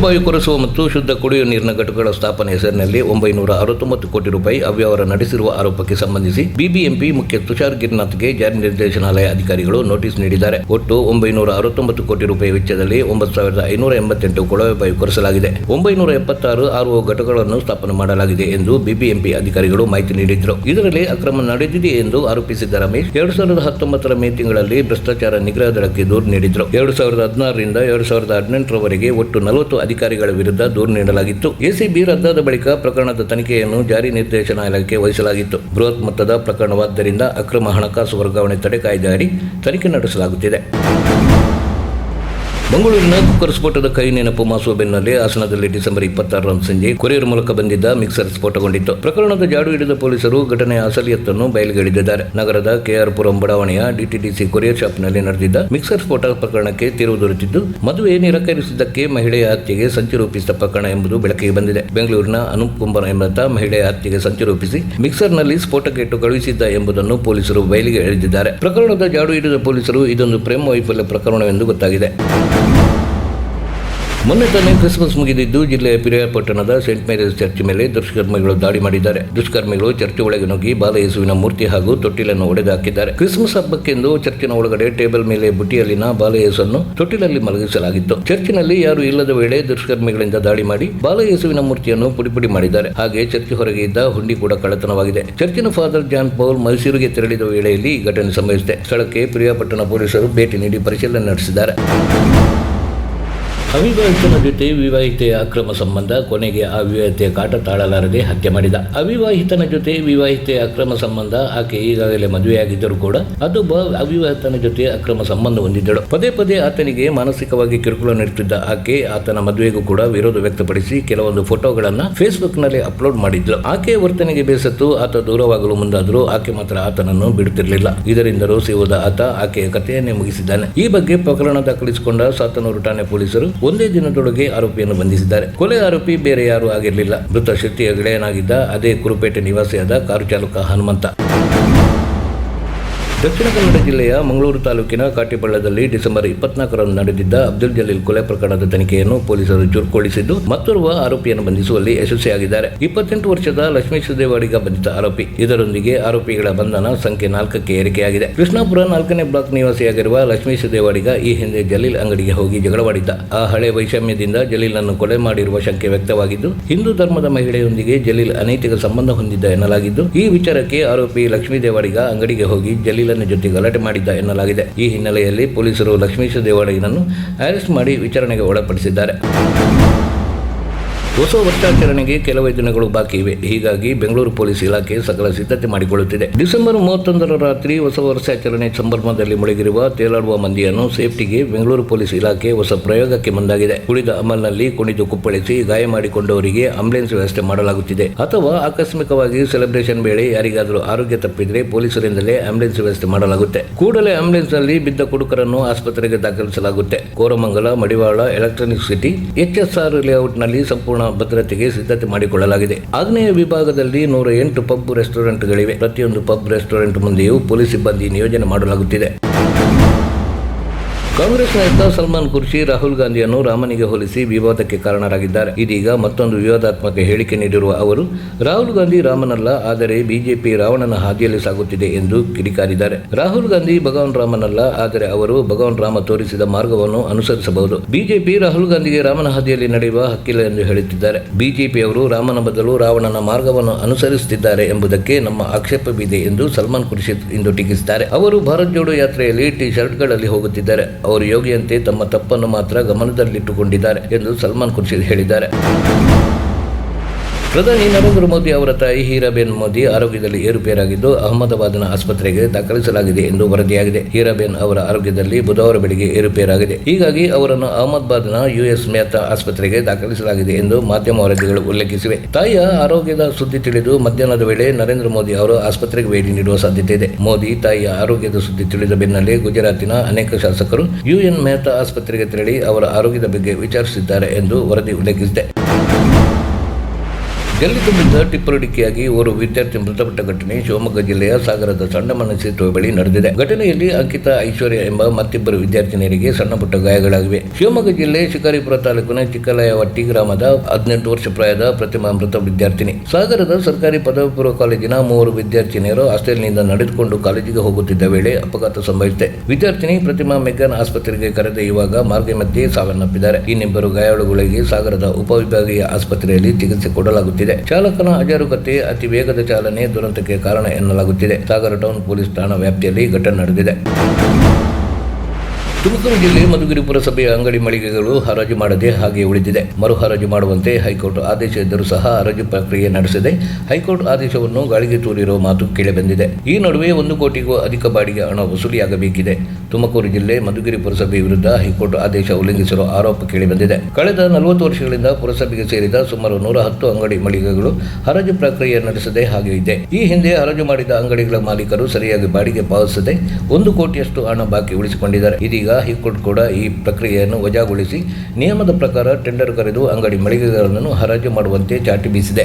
ಕೊಳವೆಬಾವಿ ಕೊರೆಸುವ ಮತ್ತು ಶುದ್ಧ ಕುಡಿಯುವ ನೀರಿನ ಘಟಕಗಳ ಸ್ಥಾಪನೆ ಹೆಸರಿನಲ್ಲಿ 969 ಕೋಟಿ ರೂಪಾಯಿ ಅವ್ಯವಹಾರ ನಡೆಸಿರುವ ಆರೋಪಕ್ಕೆ ಸಂಬಂಧಿಸಿ ಬಿಬಿಎಂಪಿ ಮುಖ್ಯ ತುಷಾರ್ ಗಿರಿನಾಥ್ಗೆ ಜಾರಿ ನಿರ್ದೇಶನಾಲಯ ಅಧಿಕಾರಿಗಳು ನೋಟಿಸ್ ನೀಡಿದ್ದಾರೆ. ಒಟ್ಟು 969 ಕೋಟಿ ರೂಪಾಯಿ ವೆಚ್ಚದಲ್ಲಿ 9588 ಕೊಳವೆಬಾವಿ ಕೊರೆಸಲಾಗಿದೆ. 976 ಆರ್ಒ ಘಟಕಗಳನ್ನು ಸ್ಥಾಪನೆ ಮಾಡಲಾಗಿದೆ ಎಂದು ಬಿಬಿಎಂಪಿ ಅಧಿಕಾರಿಗಳು ಮಾಹಿತಿ ನೀಡಿದ್ರು. ಇದರಲ್ಲಿ ಅಕ್ರಮ ನಡೆದಿದೆ ಎಂದು ಆರೋಪಿಸಿದ್ದ ರಮೇಶ್ 2019 ಮೇ ತಿಂಗಳಲ್ಲಿ ಭ್ರಷ್ಟಾಚಾರ ನಿಗ್ರಹ ದಳಕ್ಕೆ ದೂರು ನೀಡಿದ್ರು. 2016ರಿಂದ 2018ರವರೆಗೆ ಒಟ್ಟು 40 ಅಧಿಕಾರಿಗಳ ವಿರುದ್ಧ ದೂರು ನೀಡಲಾಗಿತ್ತು. ಎಸಿಬಿ ರದ್ದಾದ ಬಳಿಕ ಪ್ರಕರಣದ ತನಿಖೆಯನ್ನು ಜಾರಿ ನಿರ್ದೇಶನಾಲಯಕ್ಕೆ ವಹಿಸಲಾಗಿತ್ತು. ಬೃಹತ್ ಮೊತ್ತದ ಪ್ರಕರಣವಾದ್ದರಿಂದ ಅಕ್ರಮ ಹಣಕಾಸು ವರ್ಗಾವಣೆ ತಡೆ ಕಾಯ್ದೆ ಅಡಿ ತನಿಖೆ ನಡೆಸಲಾಗುತ್ತಿದೆ. ಮಂಗಳೂರಿನ ಕುಕ್ಕರ್ ಸ್ಫೋಟದ ಕೈ ನೆನಪು ಮಾಸುವ ಬೆನ್ನಲ್ಲೇ ಹಾಸನದಲ್ಲಿ ಡಿಸೆಂಬರ್ 26ರಂದು ಸಂಜೆ ಕೊರಿಯರ್ ಮೂಲಕ ಬಂದಿದ್ದ ಮಿಕ್ಸರ್ ಸ್ಫೋಟಗೊಂಡಿತ್ತು. ಪ್ರಕರಣದ ಜಾಡು ಹಿಡಿದ ಪೊಲೀಸರು ಘಟನೆಯ ಅಸಲಿಯತ್ತನ್ನು ಬಯಲಿಗೆಳೆದಿದ್ದಾರೆ. ನಗರದ ಕೆಆರ್ಪುರಂ ಬಡಾವಣೆಯ ಡಿಟಿಡಿಸಿ ಕೊರಿಯರ್ ಶಾಪ್ನಲ್ಲಿ ನಡೆದಿದ್ದ ಮಿಕ್ಸರ್ ಸ್ಫೋಟ ಪ್ರಕರಣಕ್ಕೆ ತಿರುವು ದೊರೆತಿದ್ದು, ಮದುವೆ ನಿರಾಕರಿಸಿದ್ದಕ್ಕೆ ಮಹಿಳೆಯ ಹತ್ಯೆಗೆ ಸಂಚು ರೂಪಿಸಿದ ಪ್ರಕರಣ ಎಂಬುದು ಬೆಳಕಿಗೆ ಬಂದಿದೆ. ಬೆಂಗಳೂರಿನ ಅನೂಪ್ ಕುಂಬರ್ ಎಂಬಂತ ಮಹಿಳೆಯ ಹತ್ಯೆಗೆ ಸಂಚು ರೂಪಿಸಿ ಮಿಕ್ಸರ್ನಲ್ಲಿ ಸ್ಫೋಟಕ್ಕೆ ಇಟ್ಟು ಕಳುಹಿಸಿದ್ದ ಎಂಬುದನ್ನು ಪೊಲೀಸರು ಬಯಲಿಗೆ ಎಳೆದಿದ್ದಾರೆ. ಪ್ರಕರಣದ ಜಾಡು ಹಿಡಿದ ಪೊಲೀಸರು ಇದೊಂದು ಪ್ರೇಮ ವೈಫಲ್ಯ ಪ್ರಕರಣವೆಂದು ಗೊತ್ತಾಗಿದೆ. ಮೊನ್ನೆ ತಾನೇ ಕ್ರಿಸ್ಮಸ್ ಮುಗಿದಿದ್ದು ಜಿಲ್ಲೆಯ ಪಿರಿಯಾಪಟ್ಟಣದ ಸೇಂಟ್ ಮೇರೀಸ್ ಚರ್ಚ್ ಮೇಲೆ ದುಷ್ಕರ್ಮಿಗಳು ದಾಳಿ ಮಾಡಿದ್ದಾರೆ. ದುಷ್ಕರ್ಮಿಗಳು ಚರ್ಚ್ ಒಳಗೆ ನುಗ್ಗಿ ಬಾಲಯೇಸುವಿನ ಮೂರ್ತಿ ಹಾಗೂ ತೊಟ್ಟಿಲನ್ನು ಒಡೆದು ಹಾಕಿದ್ದಾರೆ. ಕ್ರಿಸ್ಮಸ್ ಹಬ್ಬಕ್ಕೆಂದು ಚರ್ಚಿನ ಒಳಗಡೆ ಟೇಬಲ್ ಮೇಲೆ ಬುಟ್ಟಿಯಲ್ಲಿನ ಬಾಲಯೇಸನ್ನು ತೊಟ್ಟಿಲಲ್ಲಿ ಮಲಗಿಸಲಾಗಿತ್ತು. ಚರ್ಚಿನಲ್ಲಿ ಯಾರು ಇಲ್ಲದ ವೇಳೆ ದುಷ್ಕರ್ಮಿಗಳಿಂದ ದಾಳಿ ಮಾಡಿ ಬಾಲಯೇಸುವಿನ ಮೂರ್ತಿಯನ್ನು ಪುಡಿ ಮಾಡಿದ್ದಾರೆ. ಹಾಗೆ ಚರ್ಚ್ ಹೊರಗೆ ಇದ್ದ ಹುಂಡಿ ಕೂಡ ಕಳ್ಳತನವಾಗಿದೆ. ಚರ್ಚಿನ ಫಾದರ್ ಜಾನ್ ಪೌಲ್ ಮೈಸೂರಿಗೆ ತೆರಳಿದ ವೇಳೆಯಲ್ಲಿ ಈ ಘಟನೆ ಸಂಭವಿಸಿದೆ. ಸ್ಥಳಕ್ಕೆ ಪಿರಿಯಾಪಟ್ಟಣ ಪೊಲೀಸರು ಭೇಟಿ ನೀಡಿ ಪರಿಶೀಲನೆ ನಡೆಸಿದ್ದಾರೆ. ಅವಿವಾಹಿತನ ಜೊತೆ ವಿವಾಹಿತೆಯ ಅಕ್ರಮ ಸಂಬಂಧ, ಕೊನೆಗೆ ಆ ವಿವಾಹಿತೆಯ ಕಾಟ ತಾಳಲಾರದೆ ಹತ್ಯೆ ಮಾಡಿದ. ಅವಿವಾಹಿತನ ಜೊತೆ ವಿವಾಹಿತೆಯ ಅಕ್ರಮ ಸಂಬಂಧ, ಆಕೆ ಈಗಾಗಲೇ ಮದುವೆಯಾಗಿದ್ದರೂ ಕೂಡ ಅದೊಬ್ಬ ಅವಿವಾಹಿತನ ಜೊತೆ ಅಕ್ರಮ ಸಂಬಂಧ ಹೊಂದಿದ್ದಳು. ಪದೇ ಪದೇ ಆತನಿಗೆ ಮಾನಸಿಕವಾಗಿ ಕಿರುಕುಳ ನೀಡುತ್ತಿದ್ದ ಆಕೆ ಆತನ ಮದುವೆಗೂ ಕೂಡ ವಿರೋಧ ವ್ಯಕ್ತಪಡಿಸಿ ಕೆಲವೊಂದು ಫೋಟೋಗಳನ್ನು ಫೇಸ್ಬುಕ್ನಲ್ಲಿ ಅಪ್ಲೋಡ್ ಮಾಡಿದ್ಲು. ಆಕೆಯ ವರ್ತನೆಗೆ ಬೇಸತ್ತು ಆತ ದೂರವಾಗಲು ಮುಂದಾದರೂ ಆಕೆ ಮಾತ್ರ ಆತನನ್ನು ಬಿಡುತ್ತಿರಲಿಲ್ಲ. ಇದರಿಂದ ರೋಸಿ ಹೋದ ಆತ ಆಕೆಯ ಕಥೆಯನ್ನೇ ಮುಗಿಸಿದ್ದಾನೆ. ಈ ಬಗ್ಗೆ ಪ್ರಕರಣ ದಾಖಲಿಸಿಕೊಂಡ ಸಾತನೂರು ಠಾಣೆ ಪೊಲೀಸರು ಒಂದೇ ದಿನದೊಳಗೆ ಆರೋಪಿಯನ್ನು ಬಂಧಿಸಿದ್ದಾರೆ. ಕೊಲೆ ಆರೋಪಿ ಬೇರೆ ಯಾರೂ ಆಗಿರಲಿಲ್ಲ. ಮೃತ ಶೆಟ್ಟಿಯ ಗೆಳೆಯನಾಗಿದ್ದ ಅದೇ ಕುರುಪೇಟೆ ನಿವಾಸಿಯಾದ ಕಾರು ಚಾಲಕ ಹನುಮಂತ. ದಕ್ಷಿಣ ಕನ್ನಡ ಜಿಲ್ಲೆಯ ಮಂಗಳೂರು ತಾಲೂಕಿನ ಕಾಟಿಪಳ್ಳದಲ್ಲಿ ಡಿಸೆಂಬರ್ 24ರಂದು ನಡೆದಿದ್ದ ಅಬ್ದುಲ್ ಜಲೀಲ್ ಕೊಲೆ ಪ್ರಕರಣದ ತನಿಖೆಯನ್ನು ಪೊಲೀಸರು ಚುರುಕುಗೊಳಿಸಿದ್ದು, ಮತ್ತೋರ್ವ ಆರೋಪಿಯನ್ನು ಬಂಧಿಸುವಲ್ಲಿ ಯಶಸ್ವಿಯಾಗಿದ್ದಾರೆ. 28 ವರ್ಷದ ಲಕ್ಷ್ಮೀಶ್ ದೇವಾಡಿಗ ಬಂಧಿತ ಆರೋಪಿ. ಇದರೊಂದಿಗೆ ಆರೋಪಿಗಳ ಬಂಧನ ಸಂಖ್ಯೆ 4ಕ್ಕೆ ಏರಿಕೆಯಾಗಿದೆ. ಕೃಷ್ಣಾಪುರ 4ನೇ ಬ್ಲಾಕ್ ನಿವಾಸಿಯಾಗಿರುವ ಲಕ್ಷ್ಮೀಶ್ ದೇವಾಡಿಗ ಈ ಹಿಂದೆ ಜಲೀಲ್ ಅಂಗಡಿಗೆ ಹೋಗಿ ಜಗಳವಾಡಿದ್ದ. ಆ ಹಳೆ ವೈಷಮ್ಯದಿಂದ ಜಲೀಲ್ನನ್ನು ಕೊಲೆ ಮಾಡಿರುವ ಶಂಕೆ ವ್ಯಕ್ತವಾಗಿದ್ದು, ಹಿಂದೂ ಧರ್ಮದ ಮಹಿಳೆಯೊಂದಿಗೆ ಜಲೀಲ್ ಅನೈತಿಕ ಸಂಬಂಧ ಹೊಂದಿದ್ದ ಎನ್ನಲಾಗಿದ್ದು, ಈ ವಿಚಾರಕ್ಕೆ ಆರೋಪಿ ಲಕ್ಷ್ಮೀ ದೇವಾಡಿಗ ಅಂಗಡಿಗೆ ಹೋಗಿ ಜಲೀಲ್ ಜೊತೆ ಗಲಾಟೆ ಮಾಡಿದ್ದ ಎನ್ನಲಾಗಿದೆ. ಈ ಹಿನ್ನೆಲೆಯಲ್ಲಿ ಪೊಲೀಸರು ಲಕ್ಷ್ಮೀಶ್ ದೇವಾಡಿಗನನ್ನು ಅರೆಸ್ಟ್ ಮಾಡಿ ವಿಚಾರಣೆಗೆ ಒಳಪಡಿಸಿದ್ದಾರೆ. ಹೊಸ ವರ್ಷಾಚರಣೆಗೆ ಕೆಲವೇ ದಿನಗಳು ಬಾಕಿ ಇವೆ. ಹೀಗಾಗಿ ಬೆಂಗಳೂರು ಪೊಲೀಸ್ ಇಲಾಖೆ ಸಕಲ ಸಿದ್ಧತೆ ಮಾಡಿಕೊಳ್ಳುತ್ತಿದೆ. ಡಿಸೆಂಬರ್ 31ರ ರಾತ್ರಿ ಹೊಸ ವರ್ಷಾಚರಣೆ ಸಂಭ್ರಮದಲ್ಲಿ ಮುಳುಗಿರುವ ತೇಲಾಡುವ ಮಂದಿಯನ್ನು ಸೇಫ್ಟಿಗೆ ಬೆಂಗಳೂರು ಪೊಲೀಸ್ ಇಲಾಖೆ ಹೊಸ ಪ್ರಯೋಗಕ್ಕೆ ಮುಂದಾಗಿದೆ. ಕುಡಿದ ಅಮಲ್ನಲ್ಲಿ ಕುಣಿದು ಕುಪ್ಪಳಿಸಿ ಗಾಯ ಮಾಡಿಕೊಂಡವರಿಗೆ ಆಂಬ್ಯುಲೆನ್ಸ್ ವ್ಯವಸ್ಥೆ ಮಾಡಲಾಗುತ್ತಿದೆ. ಅಥವಾ ಆಕಸ್ಮಿಕವಾಗಿ ಸೆಲೆಬ್ರೇಷನ್ ವೇಳೆ ಯಾರಿಗಾದರೂ ಆರೋಗ್ಯ ತಪ್ಪಿದ್ರೆ ಪೊಲೀಸರಿಂದಲೇ ಆಂಬ್ಯುಲೆನ್ಸ್ ವ್ಯವಸ್ಥೆ ಮಾಡಲಾಗುತ್ತೆ. ಕೂಡಲೇ ಆಂಬ್ಯುಲೆನ್ಸ್ ನಲ್ಲಿ ಬಿದ್ದ ಕುಡುಕರನ್ನು ಆಸ್ಪತ್ರೆಗೆ ದಾಖಲಿಸಲಾಗುತ್ತೆ. ಕೋರಮಂಗಲ, ಮಡಿವಾಳ, ಎಲೆಕ್ಟ್ರಾನಿಕ್ ಸಿಟಿ, HSR ಲೇಔಟ್ನಲ್ಲಿ ಸಂಪೂರ್ಣ ಭದ್ರತೆಗೆ ಸಿದ್ಧತೆ ಮಾಡಿಕೊಳ್ಳಲಾಗಿದೆ. ಆಗ್ನೇಯ ವಿಭಾಗದಲ್ಲಿ 108 ಪಬ್ ರೆಸ್ಟೋರೆಂಟ್ಗಳಿವೆ. ಪ್ರತಿಯೊಂದು ಪಬ್ ರೆಸ್ಟೋರೆಂಟ್ ಮುಂದೆಯೂ ಪೊಲೀಸ್ ಸಿಬ್ಬಂದಿ ನಿಯೋಜನೆ ಮಾಡಲಾಗುತ್ತಿದೆ. ಕಾಂಗ್ರೆಸ್ ನಾಯಕ ಸಲ್ಮಾನ್ ಖುರ್ಷಿ ರಾಹುಲ್ ಗಾಂಧಿಯನ್ನು ರಾಮನಿಗೆ ಹೋಲಿಸಿ ವಿವಾದಕ್ಕೆ ಕಾರಣರಾಗಿದ್ದಾರೆ. ಇದೀಗ ಮತ್ತೊಂದು ವಿವಾದಾತ್ಮಕ ಹೇಳಿಕೆ ನೀಡಿರುವ ಅವರು, ರಾಹುಲ್ ಗಾಂಧಿ ರಾಮನಲ್ಲ, ಆದರೆ ಬಿಜೆಪಿ ರಾವಣನ ಹಾದಿಯಲ್ಲಿ ಸಾಗುತ್ತಿದೆ ಎಂದು ಕಿಡಿಕಾರಿದ್ದಾರೆ. ರಾಹುಲ್ ಗಾಂಧಿ ಭಗವಾನ್ ರಾಮನಲ್ಲ, ಆದರೆ ಅವರು ಭಗವಾನ್ ರಾಮ ತೋರಿಸಿದ ಮಾರ್ಗವನ್ನು ಅನುಸರಿಸಬಹುದು. ಬಿಜೆಪಿ ರಾಹುಲ್ ಗಾಂಧಿಗೆ ರಾಮನ ಹಾದಿಯಲ್ಲಿ ನಡೆಯುವ ಹಕ್ಕಿಲ್ಲ ಎಂದು ಹೇಳುತ್ತಿದ್ದಾರೆ. ಬಿಜೆಪಿಯವರು ರಾಮನ ಬದಲು ರಾವಣನ ಮಾರ್ಗವನ್ನು ಅನುಸರಿಸುತ್ತಿದ್ದಾರೆ ಎಂಬುದಕ್ಕೆ ನಮ್ಮ ಆಕ್ಷೇಪವಿದೆ ಎಂದು ಸಲ್ಮಾನ್ ಖುರ್ಷಿ ಇಂದು ಟೀಕಿಸಿದ್ದಾರೆ. ಅವರು ಭಾರತ್ ಜೋಡೋ ಯಾತ್ರೆಯಲ್ಲಿ ಟಿ ಶರ್ಟ್ಗಳಲ್ಲಿ ಹೋಗುತ್ತಿದ್ದಾರೆ. ಅವರು ಯೋಗಿಯಂತೆ ತಮ್ಮ ತಪ್ಪನ್ನು ಮಾತ್ರ ಗಮನದಲ್ಲಿಟ್ಟುಕೊಂಡಿದ್ದಾರೆ ಎಂದು ಸಲ್ಮಾನ್ ಖುರ್ಷಿ ಹೇಳಿದ್ದಾರೆ. ಪ್ರಧಾನಿ ನರೇಂದ್ರ ಮೋದಿ ಅವರ ತಾಯಿ ಹೀರಾಬೇನ್ ಮೋದಿ ಆರೋಗ್ಯದಲ್ಲಿ ಏರುಪೇರಾಗಿದ್ದು ಅಹಮದಾಬಾದ್ನ ಆಸ್ಪತ್ರೆಗೆ ದಾಖಲಿಸಲಾಗಿದೆ ಎಂದು ವರದಿಯಾಗಿದೆ. ಹೀರಾಬೇನ್ ಅವರ ಆರೋಗ್ಯದಲ್ಲಿ ಬುಧವಾರ ಬೆಳಿಗ್ಗೆ ಏರುಪೇರಾಗಿದೆ. ಹೀಗಾಗಿ ಅವರನ್ನು ಅಹಮದಾಬಾದ್ನ US ಮೆಹ್ತಾ ಆಸ್ಪತ್ರೆಗೆ ದಾಖಲಿಸಲಾಗಿದೆ ಎಂದು ಮಾಧ್ಯಮ ವರದಿಗಳು ಉಲ್ಲೇಖಿಸಿವೆ. ತಾಯಿಯ ಆರೋಗ್ಯದ ಸುದ್ದಿ ತಿಳಿದು ಮಧ್ಯಾಹ್ನದ ವೇಳೆ ನರೇಂದ್ರ ಮೋದಿ ಅವರು ಆಸ್ಪತ್ರೆಗೆ ಭೇಟಿ ನೀಡುವ ಸಾಧ್ಯತೆ ಇದೆ. ಮೋದಿ ತಾಯಿಯ ಆರೋಗ್ಯದ ಸುದ್ದಿ ತಿಳಿದ ಬೆನ್ನಲ್ಲೇ ಗುಜರಾತಿನ ಅನೇಕ ಶಾಸಕರು UN ಮೆಹ್ತಾ ಆಸ್ಪತ್ರೆಗೆ ತೆರಳಿ ಅವರ ಆರೋಗ್ಯದ ಬಗ್ಗೆ ವಿಚಾರಿಸಿದ್ದಾರೆ ಎಂದು ವರದಿ ಉಲ್ಲೇಖಿಸಿದೆ. ಜಲ್ಲಿ ತುಂಬಿದ್ದ ಟಿಪ್ಪರ್ ಡಿಕ್ಕಿಯಾಗಿ ಓರ್ವ ವಿದ್ಯಾರ್ಥಿ ಮೃತಪಟ್ಟ ಘಟನೆ ಶಿವಮೊಗ್ಗ ಜಿಲ್ಲೆಯ ಸಾಗರದ ಸಣ್ಣಮನೆ ಸೇತುವೆ ಬಳಿ ನಡೆದಿದೆ. ಘಟನೆಯಲ್ಲಿ ಅಂಕಿತಾ, ಐಶ್ವರ್ಯ ಎಂಬ ಮತ್ತಿಬ್ಬರು ವಿದ್ಯಾರ್ಥಿನಿಯರಿಗೆ ಸಣ್ಣಪುಟ್ಟ ಗಾಯಗಳಾಗಿವೆ. ಶಿವಮೊಗ್ಗ ಜಿಲ್ಲೆ ಶಿಕಾರಿಪುರ ತಾಲೂಕಿನ ಚಿಕ್ಕಲಯವಟ್ಟಿ ಗ್ರಾಮದ 18 ವರ್ಷ ಪ್ರಾಯದ ಪ್ರತಿಮಾ ಮೃತ ವಿದ್ಯಾರ್ಥಿನಿ. ಸಾಗರದ ಸರ್ಕಾರಿ ಪದವಿ ಪೂರ್ವ ಕಾಲೇಜಿನ 3 ವಿದ್ಯಾರ್ಥಿನಿಯರು ಹಾಸ್ಟೆಲ್ನಿಂದ ನಡೆದುಕೊಂಡು ಕಾಲೇಜಿಗೆ ಹೋಗುತ್ತಿದ್ದ ವೇಳೆ ಅಪಘಾತ ಸಂಭವಿಸಿದೆ. ವಿದ್ಯಾರ್ಥಿನಿ ಪ್ರತಿಮಾ ಮೆಗ್ಗಾನ್ ಆಸ್ಪತ್ರೆಗೆ ಕರೆದೊಯ್ಯುವಾಗ ಮಾರ್ಗ ಮಧ್ಯೆ ಸಾವನ್ನಪ್ಪಿದ್ದಾರೆ. ಇನ್ನಿಬ್ಬರು ಗಾಯಾಳುಗಳಿಗೆ ಸಾಗರದ ಉಪವಿಭಾಗೀಯ ಆಸ್ಪತ್ರೆಯಲ್ಲಿ ಚಿಕಿತ್ಸೆ ಕೊಡಲಾಗುತ್ತಿದೆ. ಚಾಲಕನ ಅಜಾರೂಕತೆ, ಅತಿ ವೇಗದ ಚಾಲನೆ ದುರಂತಕ್ಕೆ ಕಾರಣ ಎನ್ನಲಾಗುತ್ತಿದೆ. ಸಾಗರ ಟೌನ್ ಪೊಲೀಸ್ ಠಾಣಾ ವ್ಯಾಪ್ತಿಯಲ್ಲಿ ಘಟನೆ ನಡೆದಿದೆ. ತುಮಕೂರು ಜಿಲ್ಲೆ ಮಧುಗಿರಿ ಪುರಸಭೆಯ ಅಂಗಡಿ ಮಳಿಗೆಗಳು ಹರಾಜು ಮಾಡದೆ ಹಾಗೆ ಉಳಿದಿದೆ. ಮರು ಹರಾಜು ಮಾಡುವಂತೆ ಹೈಕೋರ್ಟ್ ಆದೇಶ ಇದ್ದರೂ ಸಹ ಹರಾಜು ಪ್ರಕ್ರಿಯೆ ನಡೆಸದೆ ಹೈಕೋರ್ಟ್ ಆದೇಶವನ್ನು ಗಾಳಿಗೆ ತೂರಿರುವ ಮಾತು ಕೇಳಿಬಂದಿದೆ. ಈ ನಡುವೆ 1 ಕೋಟಿಗೂ ಅಧಿಕ ಬಾಡಿಗೆ ಹಣ ವಸೂಲಿಯಾಗಬೇಕಿದೆ. ತುಮಕೂರು ಜಿಲ್ಲೆ ಮಧುಗಿರಿ ಪುರಸಭೆ ವಿರುದ್ಧ ಹೈಕೋರ್ಟ್ ಆದೇಶ ಉಲ್ಲಂಘಿಸಿರುವ ಆರೋಪ ಕೇಳಿಬಂದಿದೆ. ಕಳೆದ 40 ವರ್ಷಗಳಿಂದ ಪುರಸಭೆಗೆ ಸೇರಿದ ಸುಮಾರು 110 ಅಂಗಡಿ ಮಳಿಗೆಗಳು ಹರಾಜು ಪ್ರಕ್ರಿಯೆ ನಡೆಸದೆ ಹಾಗೆ ಇದೆ. ಈ ಹಿಂದೆ ಹರಾಜು ಮಾಡಿದ ಅಂಗಡಿಗಳ ಮಾಲೀಕರು ಸರಿಯಾಗಿ ಬಾಡಿಗೆ ಪಾವತಿಸದೆ 1 ಕೋಟಿಯಷ್ಟು ಹಣ ಬಾಕಿ ಉಳಿಸಿಕೊಂಡಿದ್ದಾರೆ. ಇದೀಗ ಹೈಕೋರ್ಟ್ ಕೂಡ ಈ ಪ್ರಕ್ರಿಯೆಯನ್ನು ವಜಾಗೊಳಿಸಿ ನಿಯಮದ ಪ್ರಕಾರ ಟೆಂಡರ್ ಕರೆದು ಅಂಗಡಿ ಮಳಿಗೆಗಳನ್ನು ಹರಾಜು ಮಾಡುವಂತೆ ಚಾಟಿ ಬೀಸಿದೆ.